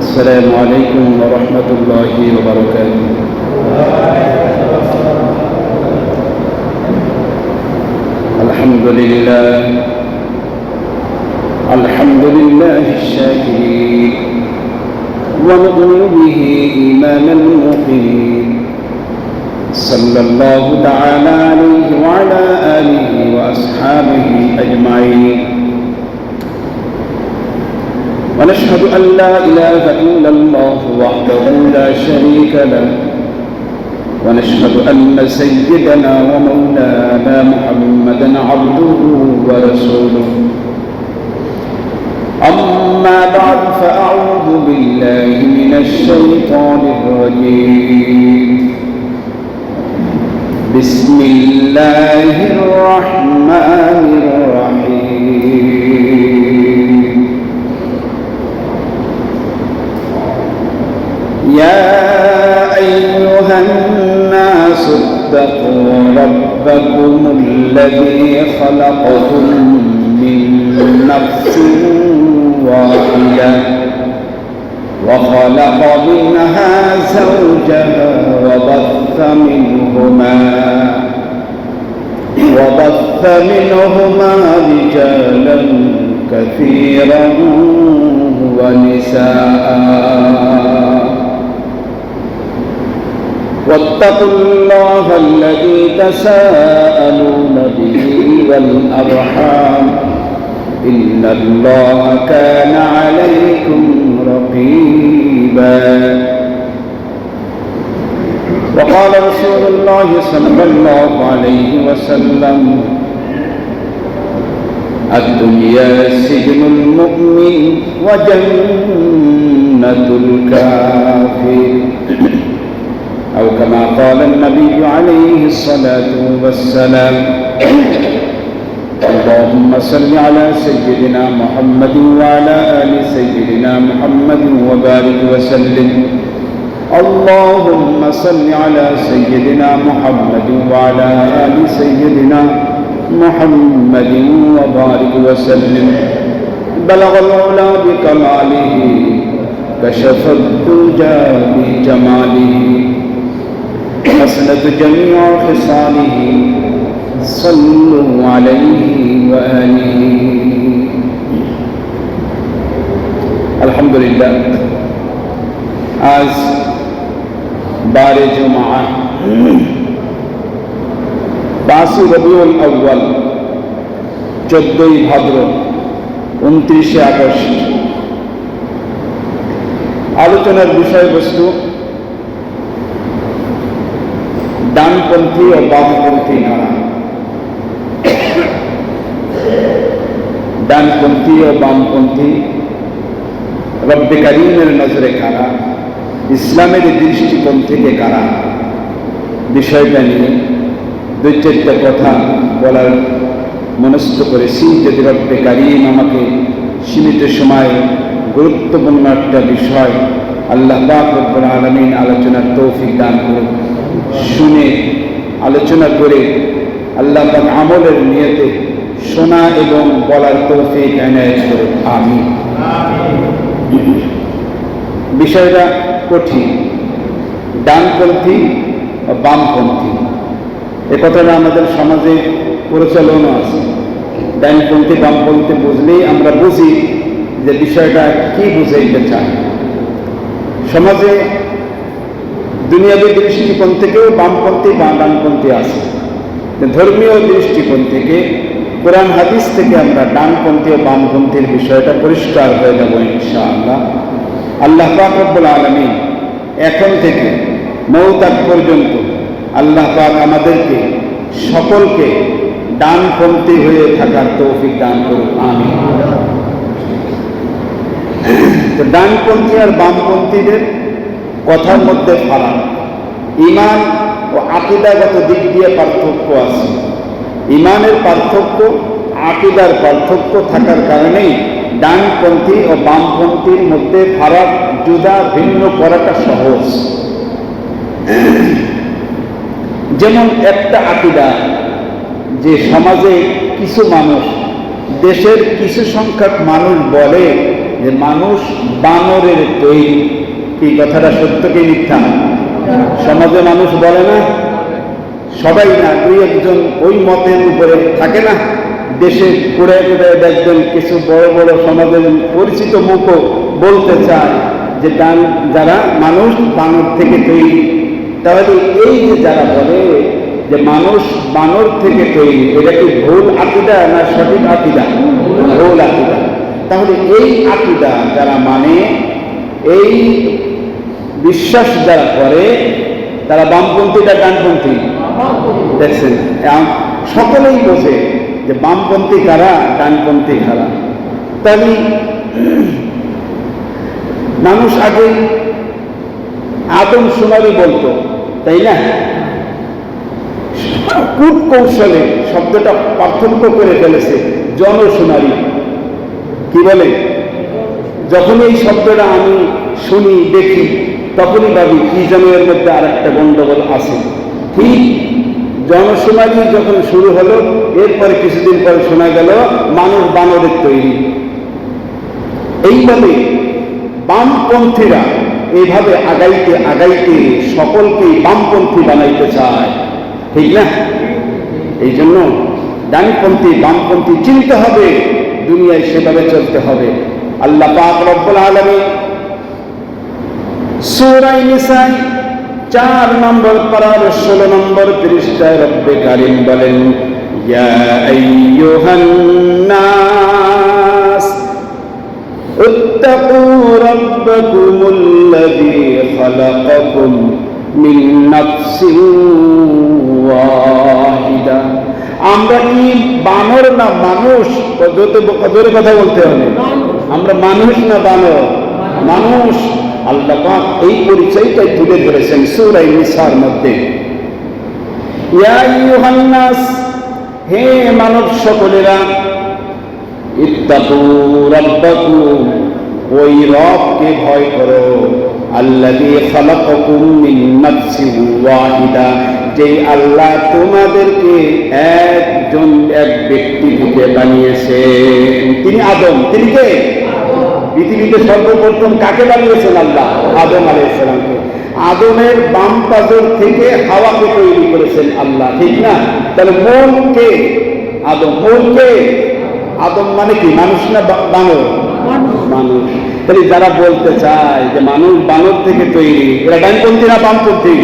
السلام عليكم ورحمة الله وبركاته. الحمد لله الشاكرين، ونؤمن به إيمان الموقنين. صلى الله تعالى عليه وعلى آله وأصحابه أجمعين. ونشهد أن لا إله إلا الله وحده لا شريك له، ونشهد أن سيدنا ومولانا محمدا عبده ورسوله. أما بعد، فأعوذ بالله من الشيطان الرجيم. بسم الله الرحمن الرحيم. يا أيها الناس اتقوا ربكم الذي خلقكم من نفس واحدة، وخلق منها زوجها وبث منهما رجالا كثيرا ونساء. واتقوا الله الذي تساءلون به والأرحام، إن الله كان عليكم رقيبا. وقال رسول الله صلى الله عليه وسلم: الدنيا سجن المؤمن وجنة الكافر، أو كما قال النبي عليه الصلاة والسلام. اللهم صل على سيدنا محمد وعلى آل سيدنا محمد وبارك وسلم. اللهم صل على سيدنا محمد وعلى آل سيدنا محمد وبارك وسلم. بلغ العلا بكماله، كشف الدجى بجماله، حسنت جميع خصاله. صلوا عليه وآله. الحمدلله، আজ 12 জুমআ 5 রবিউল আউয়াল, 14 ভাদ্র, 29 আগস্ট। আলোচনার বিষয়বস্তু ডানপন্থী ও বামপন্থী ধারা। ডানপন্থী ও বামপন্থী রব্বে কারীমের নজরে কারা, ইসলামের দৃষ্টিকোণ থেকে কারা, বিষয়টা নিয়ে 2-4টা কথা বলার মনস্থ করেছি। যদি রব্বে কারীম আমাকে সীমিত সময়ে গুরুত্বপূর্ণ একটা বিষয় আল্লাহ পাক রব্বুল আলামিন আলোচনার তৌফিক দান করুন। শুনে আলোচনা করে আল্লাহ পাক আমলের নিয়তে শোনা এবং বলার তৌফিক এনায়েত করুন। আমিন। বিষয়টা কঠিন। ডানপন্থী ও বামপন্থী, এ কথাটা আমাদের সমাজে প্রচলন আছে। ডানপন্থী বামপন্থী বুঝলেই আমরা বুঝি যে বিষয়টা কি বুঝাইতে চায়। সমাজে দুনিয়াবী দৃষ্টিকোণ থেকেও বামপন্থী বা ডানপন্থী আছে। ধর্মীয় দৃষ্টিকোণ থেকে, কোরআন হাদিস থেকে আমরা ডানপন্থী ও বামপন্থীর বিষয়টা পরিষ্কার হয়ে যাব ইনশাআল্লাহ। আল্লাহ পাক রব্বুল আলামিন এখন থেকে মওত পর্যন্ত আল্লাহ পাক আমাদেরকে সকলকে ডানপন্থী হয়ে থাকার তৌফিক দান করুন। আমিন। তো ডানপন্থী আর বামপন্থীদের কথার মধ্যে ফারাক, ঈমান ও আকীদাগত দিক দিয়ে পার্থক্য আছে। ঈমানের পার্থক্য, আকীদার পার্থক্য থাকার কারণেই ডানপন্থী ও বামপন্থীর মধ্যে ফারাক, জুদা ভিন্ন করাটা সহজ। যেমন একটা আকীদা যে সমাজে কিছু মানুষ, দেশের কিছু সংখ্যক মানুষ বলে যে মানুষ বানরের তৈরি। কি কথাটা সত্য কি মিথ্যা? সমাজে মানুষ বলে না, সবাই না, দুই একজন ওই মতের উপরে থাকে না। দেশে ঘুরে ঘুরে দেখবেন কিছু বড় বড় সমাজের পরিচিত মুখও বলতে চায় যে যারা মানুষ বানর থেকে তৈরি। তাহলে এই যে যারা বলে যে মানুষ বানর থেকে তৈরি, এটা কি ভুল আকীদা না সঠিক আকীদা? ভুল আকীদা। তাহলে এই আকীদা যারা মানে, এই বিশ্বাস যারা করে, তারা বামপন্থী না ডানপন্থী? দেখছেন, সকলেই বোঝে যে বামপন্থী কারা, ডানপন্থী কারা। তাহলে মানুষ আগে আদম সোনারি বলতো, তাই না? কূট কৌশলে শব্দটা পার্থক্য করে ফেলেছে, জনসোনারি। কি বলে? যখন এই শব্দটা আমি শুনি দেখি তখনই ভাবি কি যেন এর মধ্যে আর একটা গন্ডগোল আছে। ঠিক জনসমাজি যখন শুরু হলো, এরপরে কিছুদিন পরে শোনা গেল মানুষ বানরের তৈরি। এইভাবে বামপন্থীরা এইভাবে আগাইতে আগাইতে সকলকেই বামপন্থী বানাইতে চায়, ঠিক না? এই জন্য ডানপন্থী বামপন্থী চিনতে হবে, দুনিয়ায় সেভাবে চলতে হবে। আল্লাহ পাক রব্বুল আলামিন সূরা নিসা 4 নম্বর পারার 16 নম্বর পৃষ্ঠায় রব্বে কারীম বলেন, ইয়া আইয়ুহান নাস ইত্তাকু রাব্বাকুমুল্লাযী খালাকাকুম মিন নাফসিন ওয়াহিদা। আমরা কি বানর না মানুষ? জোরে কথা বলতে হবে। আমরা মানুষ না বানর? মানুষ। আল্লাহ পাক এই পরিচয়টাই তুলে ধরেছেন সূরা নিসার মধ্যে। ইয়া আইয়ুহান নাস, হে মানব সকলেরা, ইত্তাকু রাব্বাকুম, ওই রবকে ভয় করো, আল্লাযী খালাকাকুম মিন নাফসিন ওয়াহিদা, যেই আল্লাহ তোমাদেরকে এক ব্যক্তি থেকে বানিয়েছেন। তিনি আদম। তিনি কে? পৃথিবীতে সর্বপ্রথম কাকে বানিয়েছেন? আল্লাহ আদম আলাইহিস সালামকে। আদমের বাম পাজর থেকে হাওয়াকে তৈরি করেছেন আল্লাহ, ঠিক না? তাহলে মূল কে? আদম। মূল কে? আদম মানে কি মানুষ না বানর? মানুষ। তাহলে যারা বলতে চায় যে মানুষ বানর থেকে তৈরি, এরা ডানপন্থী না বামপন্থী?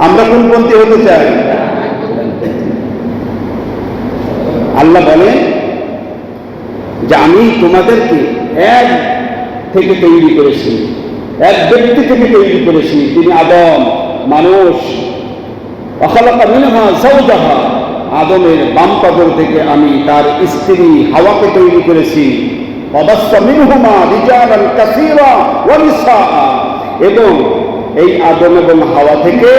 আমরা কোন পন্থী হতে চাই? আল্লাহ বলেন যে আমি তোমাদেরকে এক থেকে তৈরি করেছি, এক ব্যক্তি থেকে তৈরি করেছি, তিনি আদম, মানুষ। ওয়াখালাকা মিনহা যাওজাহা, আদমের বাম পাজর থেকে আমি তার স্ত্রী হাওয়াকে তৈরি করেছি। ওয়াবাসসা মিনহুমা রিজালান কাসীরা ওয়া নিসা, এবং এই আদম এবং হাওয়া থেকে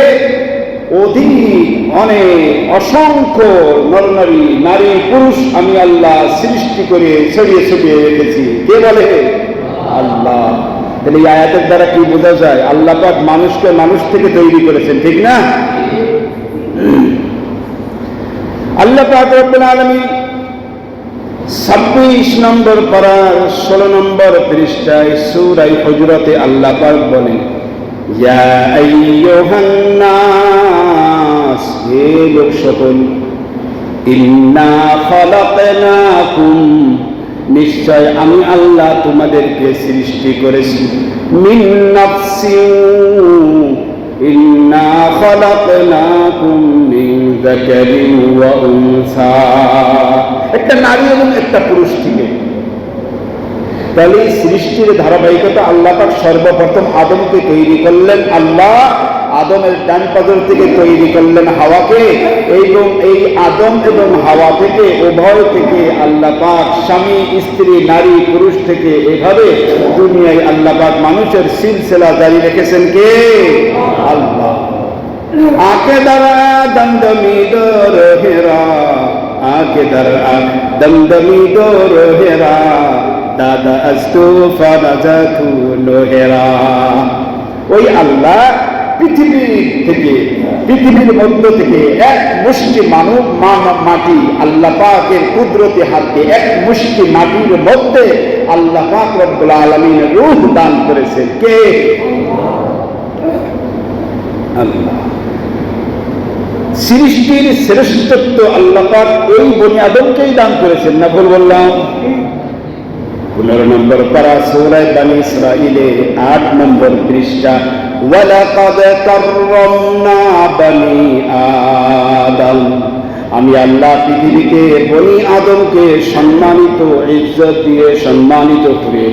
অনেক অসংখ্য নরনারী, নারী, পুরুষ আমি আল্লাহ সৃষ্টি করে ছড়িয়ে ছড়িয়ে রেখেছি। কে বলে? আল্লাহ। তাহলে এই আয়াতের দ্বারা কি বোঝা যায়? আল্লাহ পাক মানুষকে মানুষ থেকে তৈরি করেছেন, ঠিক না? আল্লাহ পাক রব্বুল আলামিন 26 নম্বর পারার 16 নম্বর পৃষ্ঠায় সূরা হুজুরাতে আল্লাহ পাক বলেন, ইয়া আইয়ুহান নাস, হে লোক সকল, ইন্না খালাকনাকুম, নিশ্চয় আমি আল্লাহ তোমাদেরকে সৃষ্টি করেছি, মিন নাফসিন, ইন্না খালাকনাকুম মিন যাকারিন ওয়া উনসা, একটা নারী এবং একটা পুরুষ থেকে। তাহলে সৃষ্টির ধারাবাহিকতা আল্লাহ পাক সর্বপ্রথম আদমকে তৈরি করলেন। আল্লাহ আদমের ডান পাজর থেকে তৈরি করলেন হাওয়াকে, এবং এই আদম এবং হাওয়া থেকে, উভয় থেকে আল্লাহ পাক স্বামী স্ত্রী, নারী পুরুষ থেকে এভাবে দুনিয়ায় আল্লাহ পাক মানুষের সিলসিলা জারি রেখেছেন। কে? আল্লাহ। আকে দ্বারা দমদমি দোর হেরা, আকে দ্বারা দমদমি দোর হেরা, দাদা আস্তু ফারাজাতু লোহেরা। ওই আল্লাহ পৃথিবীর মধ্য থেকে এক মুষ্টি মাটি আল্লাহ পাকের কুদরতি হাতে এক মুষ্টি মাটির মধ্যে আল্লাহ পাক রব্বুল আলামিন রূহ দান করেছেন। কে? আল্লাহ। সৃষ্টির শ্রেষ্ঠত্ব আল্লাহ পাক এই বনি আদমকেই দান করেছেন। না ভুল বললাম? 15 নম্বর পারা সূরা বনী ইসরাঈলের 8 নম্বর পৃষ্ঠা, ওয়ালাকাদ কাররামনা বনী আদম, আমি আল্লাহ পৃথিবীকে বনি আদমকে সম্মানিত ইজ্জত দিয়ে সম্মানিত করে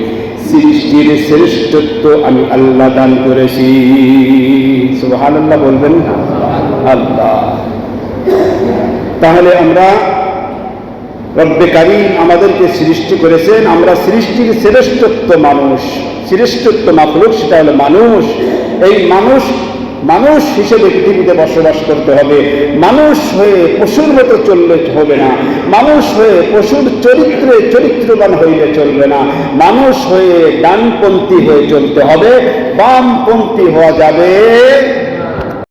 সৃষ্টির শ্রেষ্ঠত্ব আমি আল্লাহ দান করেছি। সুবহানাল্লাহ বলবেন না? আল্লাহ। তাহলে আমরা রব্বে কারীম আমাদেরকে সৃষ্টি করেছেন, আমরা সৃষ্টির শ্রেষ্ঠত্ব মানুষ, শ্রেষ্ঠত্ব মাখলুক সেটা হলো মানুষ। এই মানুষ হিসেবে পৃথিবীতে বসবাস করতে হবে। মানুষ হয়ে পশুর মতো চললে হবে না, মানুষ হয়ে পশুর চরিত্রবান হইলে চলবে না, মানুষ হয়ে ডানপন্থী হয়ে চলতে হবে। বামপন্থী হওয়া যাবে